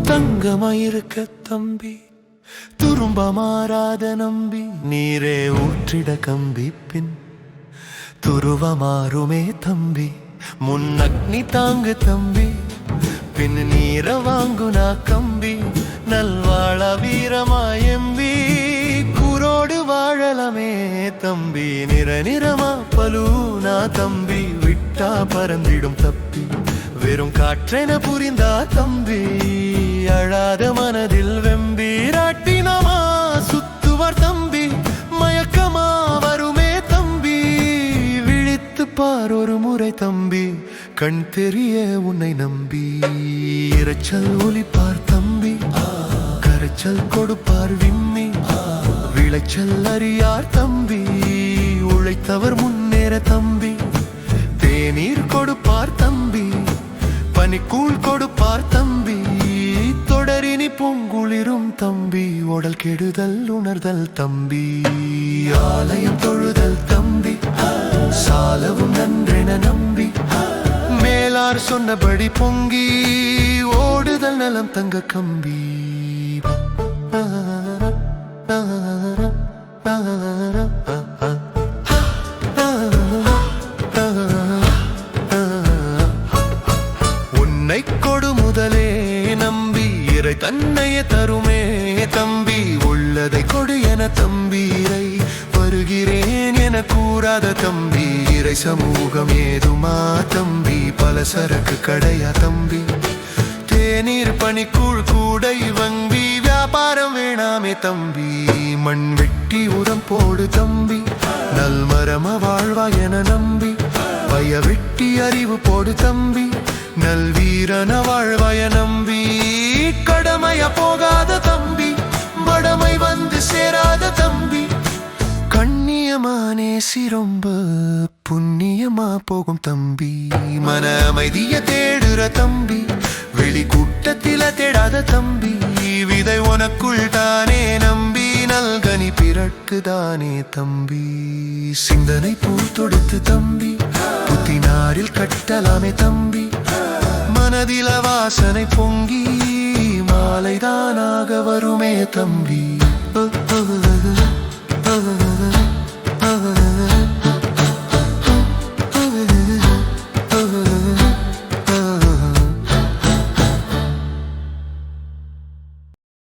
தங்கமாயிருக்க தம்பி, துரும்ப மாறாத நம்பி, நீரே ஊற்றிட கம்பி பின் துருவ மாறுமே தம்பி. முன்னக்னி தாங்கு தம்பி, பின் நீர வாங்குனா கம்பி. நல்வாழ வீரமாயம்பி, கூரோடு வாழலமே தம்பி. நிறமா பலூனா தம்பி, விட்டா பறந்திடும் தப்பி. வெறும் காற்றென புரிந்தா தம்பி, அழாத மனதில் வெம்பி. ராட்டினமா சுத்துவார் தம்பி, மயக்கமா வருமே தம்பி. விழித்து பார் ஒரு முறை தம்பி, கண் தெரிய உன்னை நம்பி. இரைச்சல் ஒலிப்பார் தம்பி, கரைச்சல் கொடுப்பார் விம்மி. விளைச்சல் அறியார் தம்பி, உழைத்தவர் முன்னேற தம்பி. தேநீர் கொடுப்பார் தம்பி, பனிக்கூழ் கொடுப்பார் தம்பி. தொடரினி பொங்குளிரும் தம்பி, உடல் கெடுதல் உணர்தல் தம்பி. ஆலயம் தொழுதல் தம்பி, சாலவும் நன்றென நம்பி. மேலார் சொன்னபடி பொங்கி ஓடுதல் நலம் தங்க கம்பி. உன்னை கொடு முதலே நம்பி, இறை தன்னையே தருமே தம்பி. உள்ளதை கொடு என தம்பீரை வருகிறேன் என கூறாத தம்பி. இறை சமூகம் ஏதுமா தம்பி, பல சரக்கு கடையா தம்பி. தேநீர் பனிக்கூழ் கூடை வங்கி, வியாபாரம் வேணாமே தம்பி. மண் வெட்டி உரம் போடு தம்பி, நல் மரம வாழ்வா என நம்பி. வய வெட்டி அறிவு போடு தம்பி, நல் வீரன வாழ்வாய நம்பி. கடமைய போகாத தம்பி, மடமை வந்து சேராத தம்பி. கண்ணியமானே சிரொம்ப புண்ணியமா போகும் தம்பி. மன அமைதிய தேடுற தம்பி, வெளி கூட்டத்தில தேடாத தம்பி. விதை உனக்குள் தானே நம்பி, நல்கனி பிறக்குதானே தம்பி. சிந்தனை பூ தொடுத்து தம்பி, புத்தினாரில் கட்டலாமே தம்பி. மனதில வாசனை பொங்கி மாலைதானாக வருமே தம்பி.